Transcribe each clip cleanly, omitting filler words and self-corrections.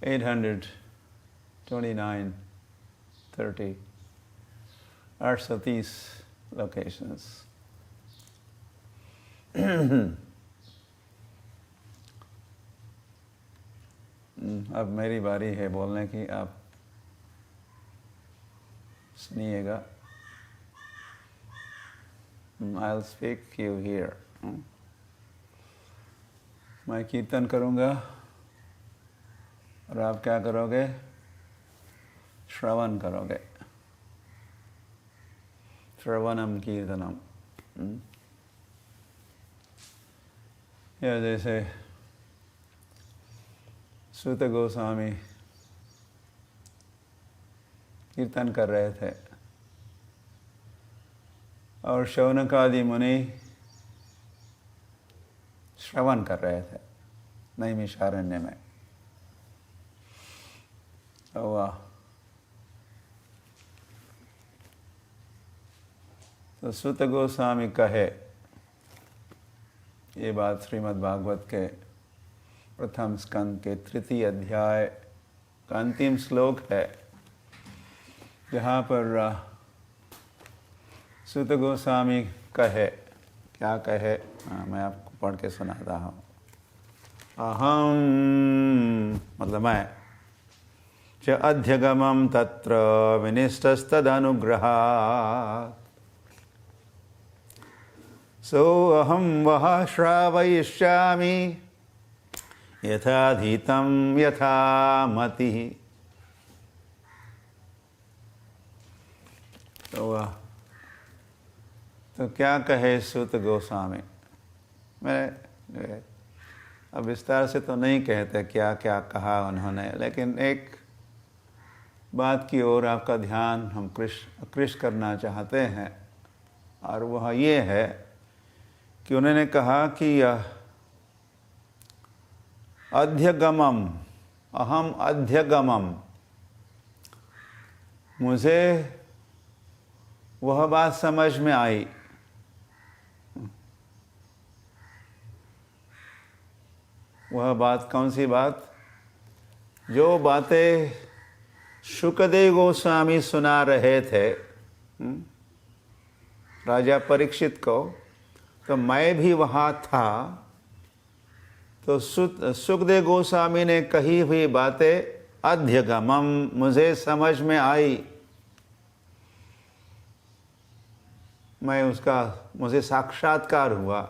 829, 30, 830 locations. अब मेरी बारी है बोलने की, आप सुनिएगा। I'll speak, you hear. मैं कीर्तन करूँगा और आप क्या करोगे? श्रवण करोगे। श्रवणम कीर्तनम। या जैसे सूत गोस्वामी कीर्तन कर रहे थे और शौनकादि मुनि श्रवण कर रहे थे नैमिषारण्य में। तो सूत गोस्वामी कहे, ये बात श्रीमद् भागवत के प्रथम स्कंद के 3 अध्याय का अंतिम श्लोक है, जहाँ पर सूत गोस्वामी कहे, क्या कहे, मैं आपको पढ़ के सुनाता हूँ। अहम मतलब मैं, च अध्यगमं तत्र विनिष्टस्तदनुग्रहात्, सो अहम वह श्रावयिष्यामि यथाधीतं यथा मतिः। तो क्या कहे सूत गोस्वामी? मैं अब विस्तार से तो नहीं कहते क्या क्या कहा उन्होंने, लेकिन एक बात की ओर आपका ध्यान हम आकृष्ट करना चाहते हैं, और वह ये है कि उन्होंने कहा कि अध्यगमम, अहम अध्यगमम, मुझे वह बात समझ में आई, वह बात कौन सी बात? जो बातें शुकदेव गोस्वामी सुना रहे थे राजा परीक्षित को, तो मैं भी वहाँ था। तो सुखदेव गोस्वामी ने कही हुई बातें अध्यगमम, मुझे समझ में आई, मुझे साक्षात्कार हुआ,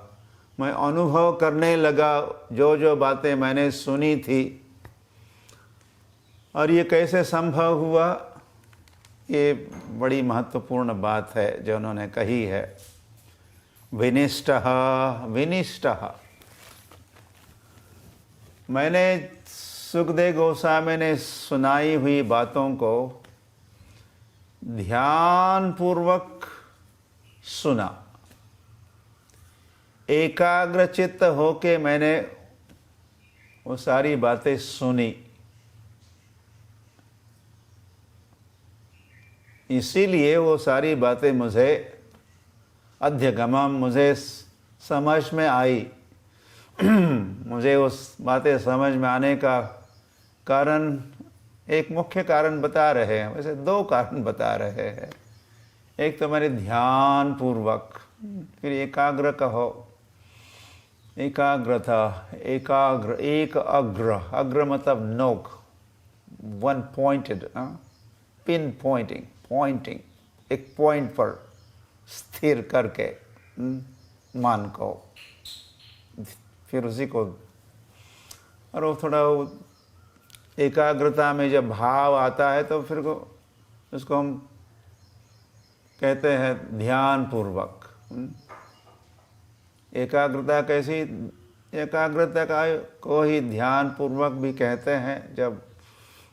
मैं अनुभव करने लगा जो जो बातें मैंने सुनी थी। और ये कैसे संभव हुआ? ये बड़ी महत्वपूर्ण बात है जो उन्होंने कही है। विनिष्टः, विनिष्टः, मैंने सुखदेव गोस्वामी ने सुनाई हुई बातों को ध्यान पूर्वक सुना, एकाग्रचित्त होके मैंने वो सारी बातें सुनी। इसीलिए वो सारी बातें मुझे अध्यगमम, मुझे समझ में आई। मुझे उस बातें समझ में आने का कारण, एक मुख्य कारण बता रहे हैं, वैसे 2 कारण बता रहे हैं। एक तो मेरे ध्यान पूर्वक, फिर एकाग्र कहो, एकाग्रता, एकाग्र, एक अग्र, अग्र मतलब नोक, one pointed, pin pointing, pointing, एक पॉइंट पर स्थिर करके मान को, फिर उसी को, और वो थोड़ा एकाग्रता में जब भाव आता है तो फिर उसको हम कहते हैं ध्यान पूर्वक। एकाग्रता कैसी? एकाग्रता को ही ध्यान पूर्वक भी कहते हैं जब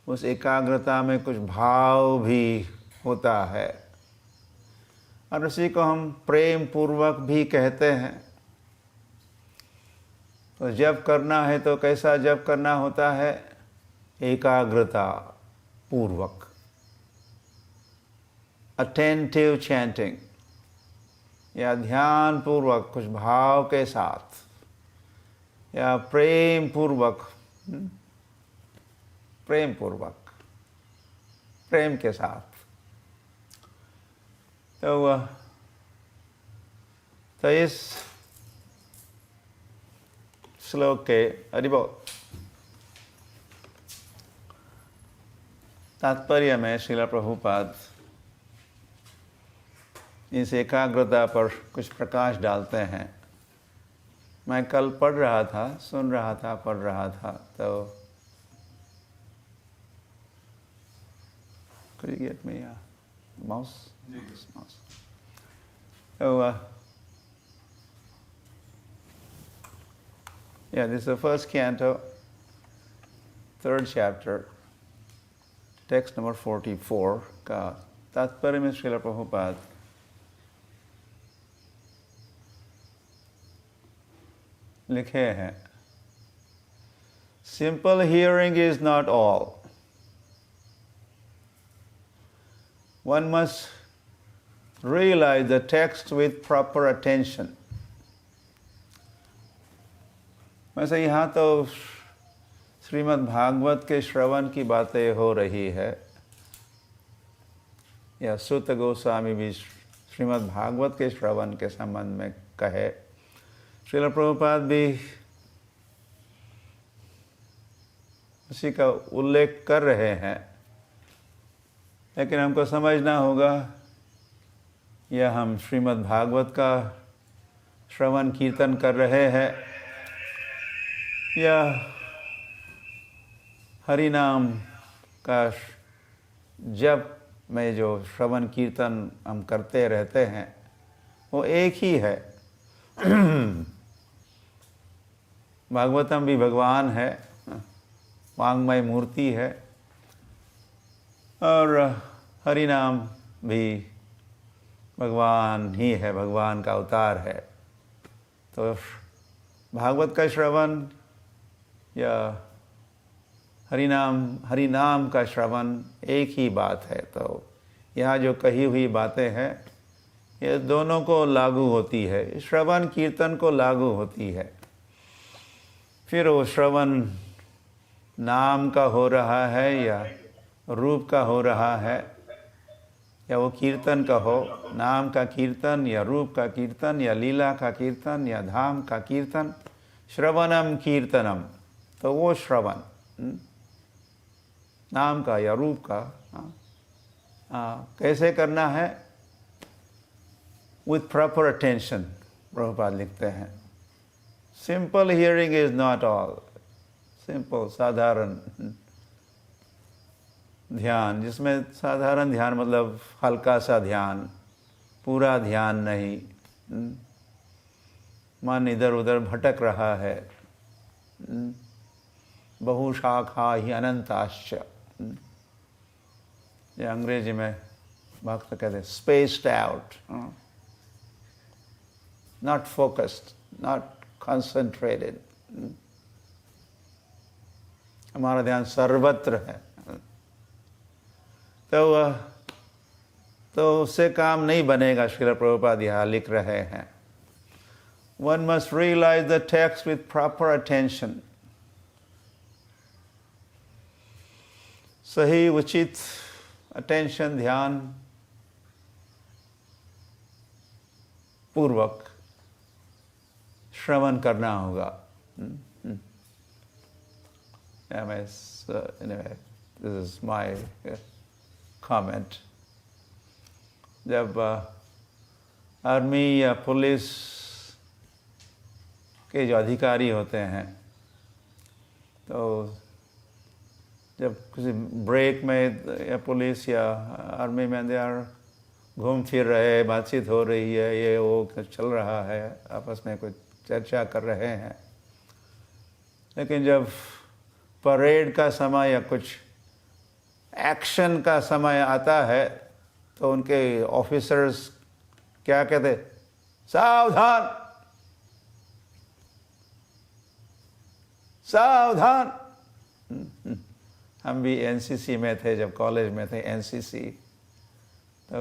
उस एकाग्रता में कुछ भाव भी होता है, और उसी को हम प्रेम पूर्वक भी कहते हैं। तो जब करना है तो कैसा जब करना होता है? एकाग्रता पूर्वक, अटेंटिव चैंटिंग, या ध्यान पूर्वक कुछ भाव के साथ, या प्रेम पूर्वक, प्रेम पूर्वक, प्रेम के साथ। तो इस श्लोक के हरिबोल तात्पर्य में श्रील प्रभुपाद इस एकाग्रता पर कुछ प्रकाश डालते हैं। मैं कल पढ़ रहा था, सुन रहा था, पढ़ रहा था, तो could you get me a mouse? Yes. Mouse. So, yeah, this is the first canto, third chapter, text number 44 का तात्पर्य में श्रील प्रभुपाद लिखे हैं, simple hearing is not all. One must realize the text with proper attention. वैसे यहाँ तो श्रीमद् भागवत के श्रवण की बातें हो रही है, या सूत गोस्वामी भी श्रीमद् भागवत के श्रवण के संबंध में कहे, श्रील प्रभुपाद भी उसी का उल्लेख कर रहे हैं। लेकिन हमको समझना होगा, यह हम श्रीमद् भागवत का श्रवण कीर्तन कर रहे हैं या हरि नाम का जप में जो श्रवण कीर्तन हम करते रहते हैं वो एक ही है। भागवतम भी भगवान है, वांग्मय मूर्ति है, और हरि नाम भी भगवान ही है, भगवान का अवतार है। तो भागवत का श्रवण या हरि नाम का श्रवण एक ही बात है। तो यहाँ जो कही हुई बातें हैं ये दोनों को लागू होती है, श्रवण कीर्तन को लागू होती है। फिर वो श्रवण नाम का हो रहा है या रूप का हो रहा है, या वो कीर्तन का हो, नाम का कीर्तन या रूप का कीर्तन या लीला का कीर्तन या धाम का कीर्तन, श्रवणम कीर्तनम, तो वो श्रवण नाम का या रूप का कैसे करना है, with proper attention, प्रभुपाद लिखते हैं। Simple hearing is not all. Simple, साधारण ध्यान, जिसमें साधारण ध्यान मतलब हल्का सा ध्यान, पूरा ध्यान नहीं, मन इधर उधर भटक रहा है, बहुशाखा ही अनंताश्च, ये अंग्रेजी में भक्त कहते हैं spaced out, not focused, not concentrated. हमारा ध्यान सर्वत्र है। तो उससे काम नहीं बनेगा, श्रील प्रभुपाद यहाँ लिख रहे हैं। One must realize the text with proper attention. सही उचित attention, ध्यान पूर्वक श्रवण करना होगा। Anyway, this is my comment. जब आर्मी या पुलिस के जो अधिकारी होते हैं, तो जब किसी ब्रेक में या पुलिस या आर्मी में दे घूम फिर रहे, बातचीत हो रही है, ये वो चल रहा है, आपस में कुछ चर्चा कर रहे हैं, लेकिन जब परेड का समय या कुछ एक्शन का समय आता है तो उनके ऑफिसर्स क्या कहते, सावधान सावधान। हम भी एनसीसी में थे, जब कॉलेज में थे एनसीसी, तो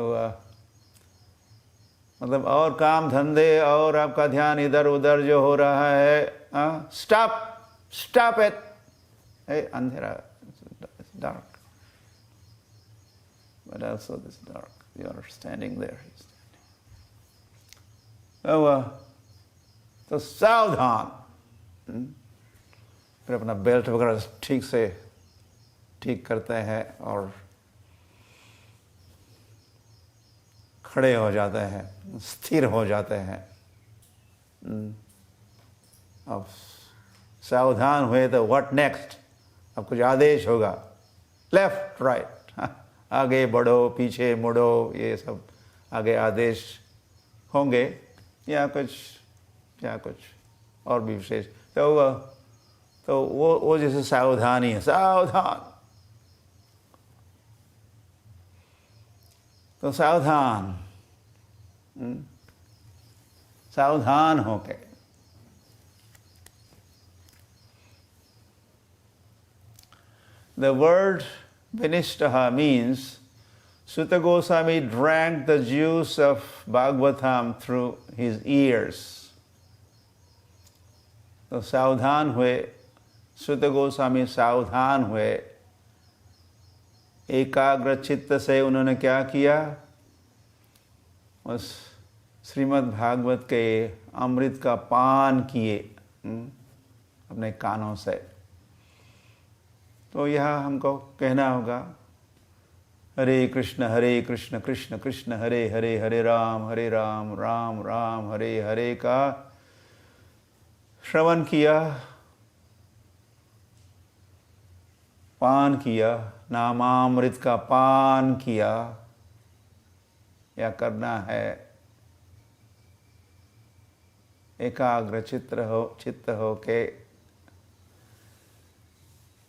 मतलब और काम धंधे और आपका ध्यान इधर उधर जो हो रहा है, स्टॉप स्टॉप इट, अंधेरा dark. But also this dark. You are standing there. तो सावधान. फिर अपना बेल्ट वगैरह ठीक से ठीक करते हैं और खड़े हो जाते हैं, स्थिर हो जाते हैं. अब सावधान हुए तो व्हाट नेक्स्ट. अब कुछ आदेश होगा, लेफ्ट राइट, आगे बढ़ो, पीछे मुड़ो, ये सब आगे आदेश होंगे या कुछ और भी विशेष. तो वो जैसे सावधानी है, सावधान. तो सावधान होके. The word Vinishtaha means Sutta Goswami drank the juice of Bhagavatam through his ears. तो सावधान हुए, Sutta Goswami सावधान हुए. एकाग्र चित्त से उन्होंने क्या किया, उस श्रीमद् भागवत के अमृत का पान किए अपने कानों से. तो यह हमको कहना होगा, हरे कृष्ण कृष्ण कृष्ण हरे हरे, हरे राम राम राम हरे हरे का श्रवण किया, पान किया, नामामृत का पान किया. या करना है एकाग्र चित्त हो के.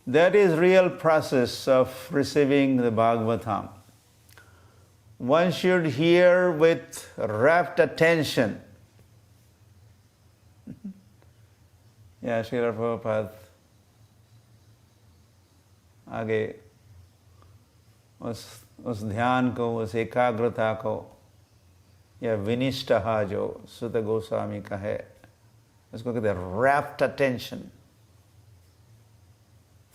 That is real process of receiving the Bhagavatam. One should hear with rapt attention. या श्रील प्रभुपाद आगे उस ध्यान को, उस एकाग्रता को, या विनिष्ठा जो सुत गोस्वामी का है, उसको कहते हैं wrapped attention,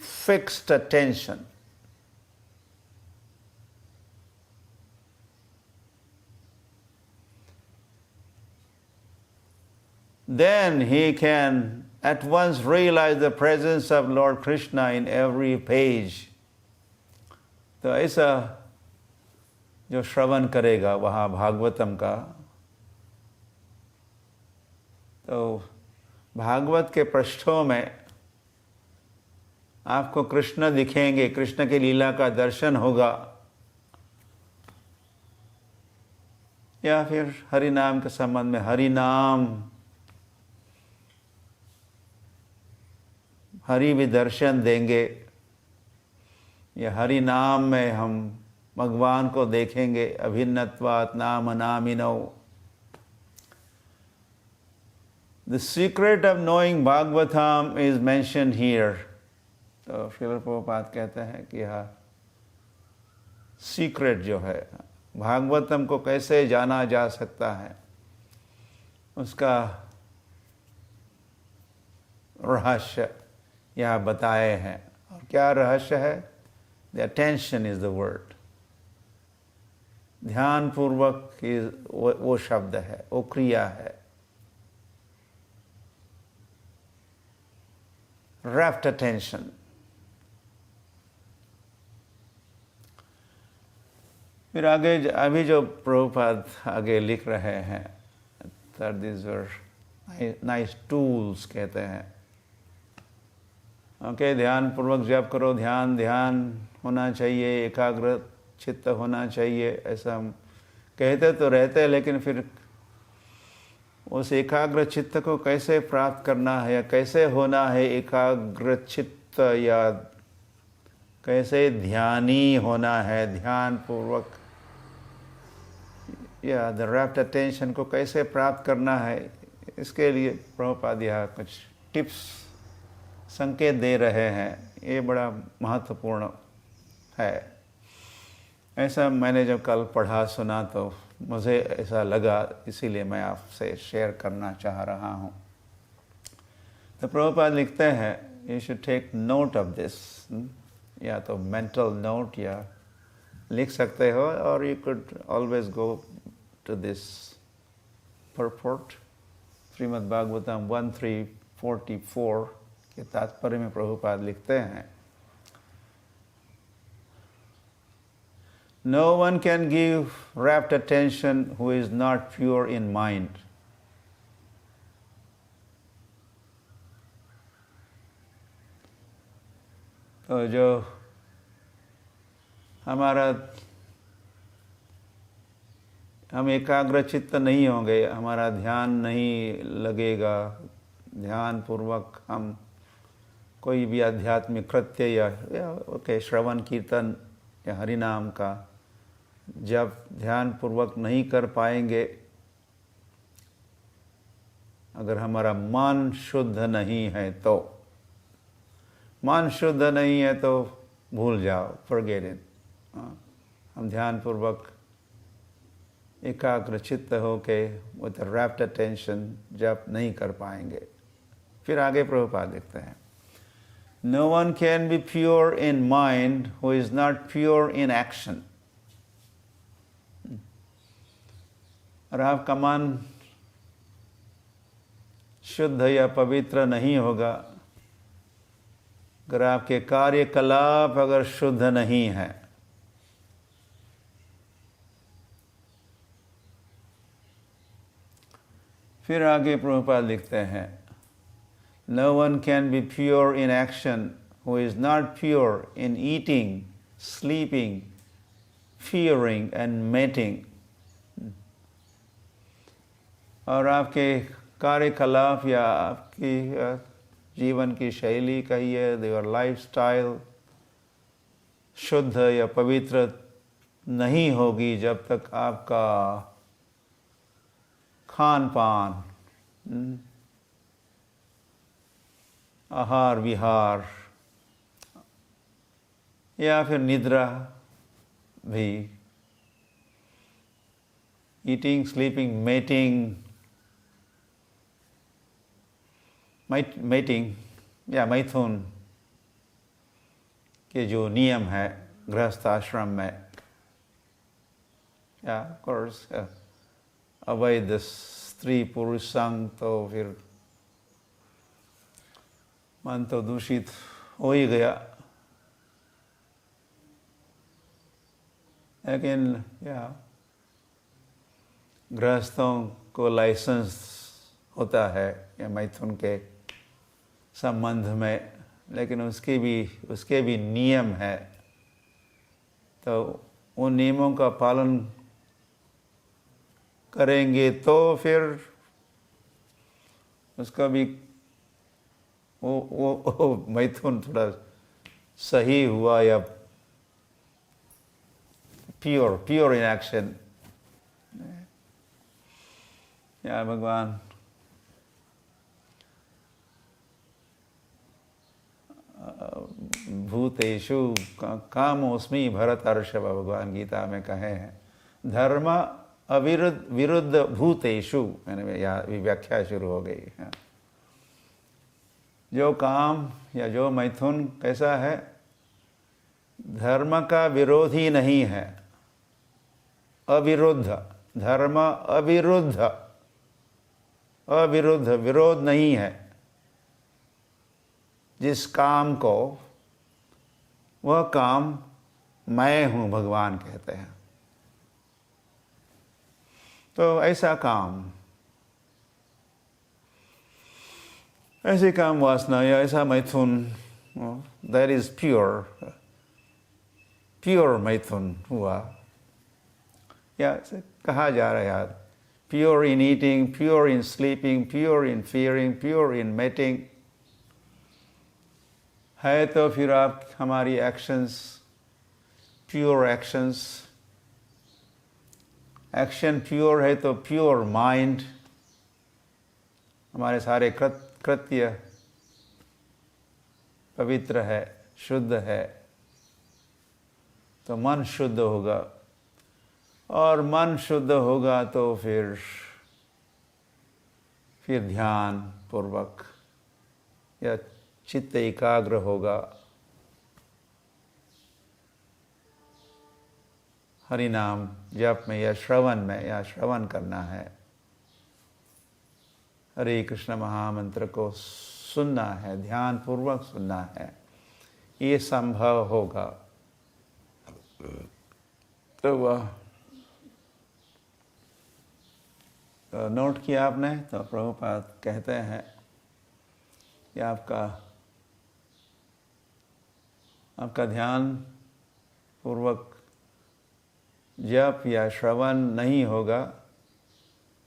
fixed attention. Then he can at once realize the presence of Lord Krishna in every page. तो ऐसा जो श्रवण करेगा वहाँ भागवतम का, तो भागवत के पृष्ठों में आपको कृष्ण दिखेंगे, कृष्ण की लीला का दर्शन होगा. या फिर हरि नाम के संबंध में हरि नाम, हरि भी दर्शन देंगे. या हरि नाम में हम भगवान को देखेंगे. अभिन्नत्वात् नाम नामिनो. The secret of knowing Bhagavatam is mentioned here. तो श्रील प्रभुपाद कहते हैं कि यह सीक्रेट जो है, भागवतम को कैसे जाना जा सकता है, उसका रहस्य यहाँ बताए हैं. और क्या रहस्य है? The attention is the word. ध्यान पूर्वक वो शब्द है, वो क्रिया है. Rapt attention. फिर आगे अभी जो प्रभुपाद आगे लिख रहे हैं, these were nice tools कहते हैं. ओके, ध्यान पूर्वक जप करो, ध्यान होना चाहिए, एकाग्र चित्त होना चाहिए. ऐसा हम कहते तो रहते हैं, लेकिन फिर उस एकाग्र चित्त को कैसे प्राप्त करना है, या कैसे होना है एकाग्र चित्त, या कैसे ध्यानी होना है, ध्यान पूर्वक, या द रैप्ट अटेंशन को कैसे प्राप्त करना है, इसके लिए प्रभुपाद यहाँ कुछ टिप्स, संकेत दे रहे हैं. ये बड़ा महत्वपूर्ण है. ऐसा मैंने जब कल पढ़ा सुना तो मुझे ऐसा लगा, इसीलिए मैं आपसे शेयर करना चाह रहा हूँ. तो प्रभुपाद लिखते हैं, you should take note of this. या तो मेंटल नोट या लिख सकते हो, और you could always go to this purport. Shrimad Bhagavatam 1344 के तात्पर्य में प्रभुपाद लिखते हैं, No one can give rapt attention who is not pure in mind. तो जो हम एकाग्र चित्त नहीं होंगे, हमारा ध्यान नहीं लगेगा, ध्यान पूर्वक हम कोई भी आध्यात्मिक कृत्य या श्रवण कीर्तन या हरिनाम का जब ध्यान पूर्वक नहीं कर पाएंगे, अगर हमारा मन शुद्ध नहीं है तो, मन शुद्ध नहीं है तो भूल जाओ, फॉरगेट इट। हम ध्यान पूर्वक एकाग्र चित्त होके विद रैप्ट अटेंशन जब नहीं कर पाएंगे। फिर आगे प्रभुपाद लिखते हैं, No one can be pure in mind who is not pure in action. और आपका मन शुद्ध या पवित्र नहीं होगा अगर आपके कार्यकलाप अगर शुद्ध नहीं है। फिर आगे प्रभुपाद लिखते हैं, No one can be pure in action who is not pure in eating, sleeping, fearing and mating. और आपके कार्यकलाप या आपकी जीवन की शैली कहिए, योर लाइफस्टाइल शुद्ध या पवित्र नहीं होगी जब तक आपका खान पान, आहार विहार या फिर निद्रा भी, ईटिंग, स्लीपिंग, मेटिंग या मैथुन के जो नियम है गृहस्थ आश्रम में, या ऑफ कोर्स अवैध स्त्री पुरुष संग, तो फिर मन तो दूषित हो ही गया। लेकिन गृहस्थों को लाइसेंस होता है या मैथुन के संबंध में, लेकिन उसके भी नियम है। तो उन नियमों का पालन करेंगे तो फिर उसका भी वो मैथुन थोड़ा सही हुआ या प्योर इन एक्शन। या भगवान भूतेषु कामोस्मि भरतर्षभ, भगवान गीता में कहे हैं, धर्म विरुद्ध भूतेषु, मैंने व्याख्या शुरू हो गई है। जो काम या जो मैथुन कैसा है, धर्म का विरोधी नहीं है, अविरुद्ध, धर्म अविरुद्ध विरोध नहीं है। जिस काम को, वह काम मैं हूं, भगवान कहते हैं। तो ऐसा काम, ऐसे काम वासना या ऐसा मैथुन, दैट इज प्योर मैथुन हुआ, या कहा जा रहा है प्योर इन ईटिंग, प्योर इन स्लीपिंग, प्योर इन फियरिंग, प्योर इन मेटिंग है। तो फिर आप हमारी actions pure actions, action pure है तो प्योर माइंड, हमारे सारे कृत्य पवित्र है, शुद्ध है, तो मन शुद्ध होगा, और मन शुद्ध होगा तो फिर ध्यान पूर्वक या चित्त एकाग्र होगा, हरि नाम जप में या श्रवण में या श्रवण करना है, हरे कृष्ण महामंत्र को सुनना है, ध्यान पूर्वक सुनना है, ये संभव होगा। तो वह नोट किया आपने, तो प्रभुपाद कहते हैं कि आपका ध्यान पूर्वक जप या श्रवण नहीं होगा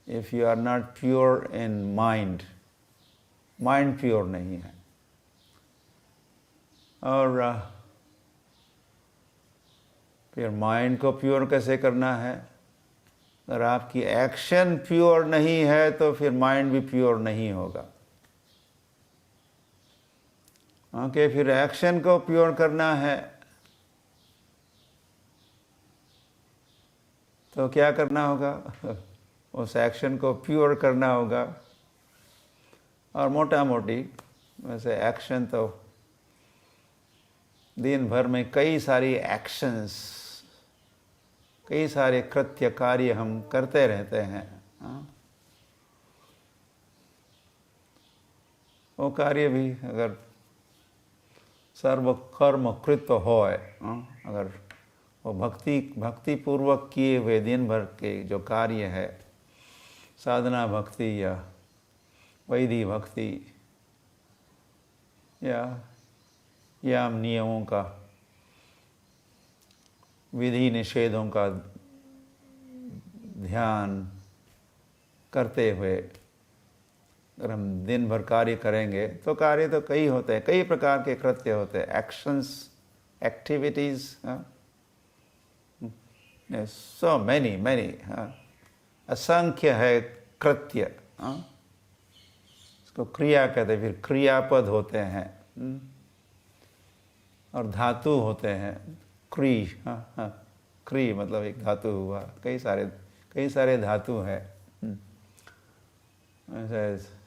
if you are not pure in mind, mind pure नहीं है। और फिर माइंड को प्योर कैसे करना है? अगर आपकी एक्शन प्योर नहीं है तो फिर माइंड भी प्योर नहीं होगा। ओके, फिर एक्शन को प्योर करना है तो क्या करना होगा? उस एक्शन को प्योर करना होगा। और मोटा मोटी वैसे एक्शन तो दिन भर में कई सारी एक्शंस, कई सारे कृत्य कार्य हम करते रहते हैं। वो कार्य भी अगर सर्व कर्म कृत हो, अगर वो भक्ति पूर्वक किए हुए दिन भर के जो कार्य है, साधना भक्ति या वैदिक भक्ति या यम नियमों का, विधि निषेधों का ध्यान करते हुए अगर हम दिन भर कार्य करेंगे तो कार्य तो कई होते हैं, कई प्रकार के कृत्य होते हैं, एक्शंस, एक्टिविटीज, सो मैनी असंख्य है कृत्य। इसको क्रिया कहते हैं। फिर क्रियापद होते हैं और धातु होते हैं। क्री मतलब एक धातु हुआ, कई सारे धातु है।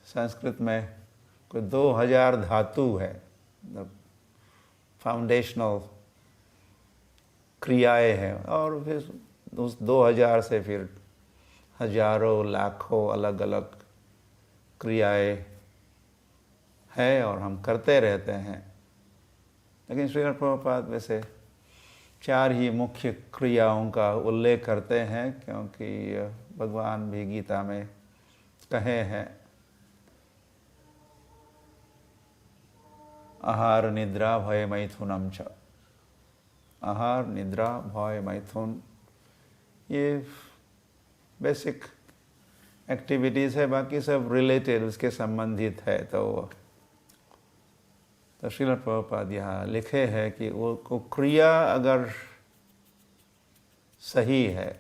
संस्कृत में कोई 2000 धातु है, फाउंडेशनल क्रियाएं हैं, और फिर उस 2000 से फिर हजारों लाखों अलग अलग क्रियाएं हैं और हम करते रहते हैं। लेकिन श्रील प्रभुपाद वैसे 4 ही मुख्य क्रियाओं का उल्लेख करते हैं, क्योंकि भगवान भी गीता में कहे हैं, आहार निद्रा भय मैथुनम च। आहार, निद्रा, भय, मैथुन, ये बेसिक एक्टिविटीज़ है, बाकी सब रिलेटेड, उसके संबंधित है। तो श्रील प्रभुपाद यहाँ लिखे हैं कि वो क्रिया अगर सही है,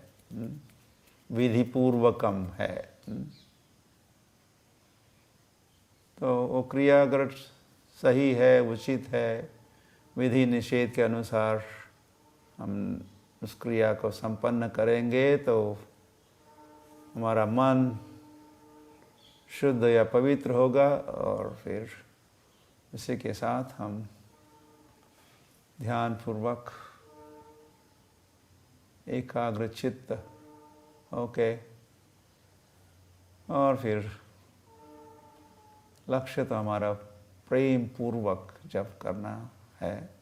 विधिपूर्वकम है, तो वो क्रिया अगर सही है, उचित है, विधि निषेध के अनुसार हम उस क्रिया को संपन्न करेंगे तो हमारा मन शुद्ध या पवित्र होगा, और फिर इसी के साथ हम ध्यान पूर्वक एकाग्र चित्त होके, और फिर लक्ष्य तो हमारा प्रेम पूर्वक जप करना है।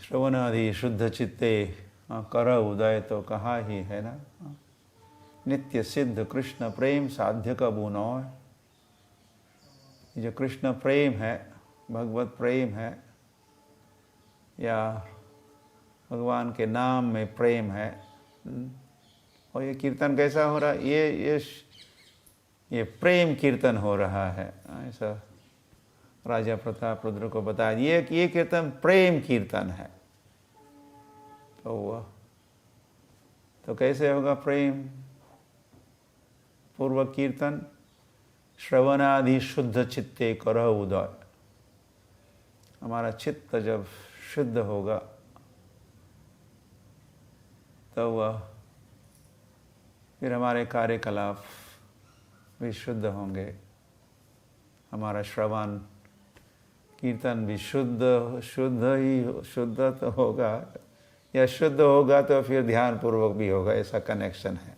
श्रवणादि शुद्ध चित्ते कर उदय, तो कहा ही है ना, नित्य सिद्ध कृष्ण प्रेम साध्य का बुनौय। जो कृष्ण प्रेम है, भगवत प्रेम है, या भगवान के नाम में प्रेम है। और ये कीर्तन कैसा हो रहा है? ये प्रेम कीर्तन हो रहा है। ऐसा राजा प्रताप रुद्र को बताया ये कीर्तन प्रेम कीर्तन है। तो कैसे होगा प्रेम पूर्वक कीर्तन? श्रवणादि शुद्ध चित्ते करह उदय। हमारा चित्त जब शुद्ध होगा तो वह फिर हमारे कार्यकलाप भी शुद्ध होंगे, हमारा श्रवण कीर्तन भी शुद्ध तो होगा, या शुद्ध होगा तो फिर ध्यान पूर्वक भी होगा, ऐसा कनेक्शन है।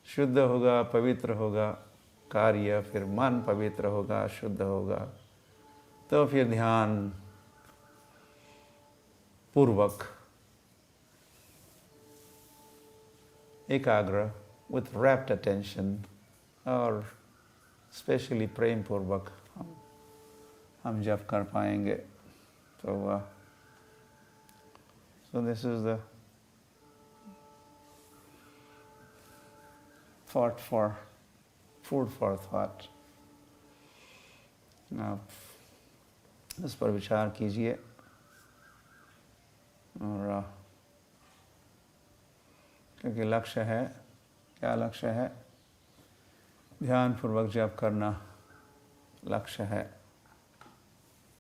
शुद्ध होगा, पवित्र होगा कार्य, फिर मन पवित्र होगा, शुद्ध होगा, तो फिर ध्यान पूर्वक एकाग्र, with rapt attention और स्पेशली प्रेम पूर्वक हम जब कर पाएंगे। तो so this is the thought for food for thought। आप इस पर विचार कीजिए और क्योंकि लक्ष्य है, क्या लक्ष्य है? ध्यान पूर्वक जप करना लक्ष्य है।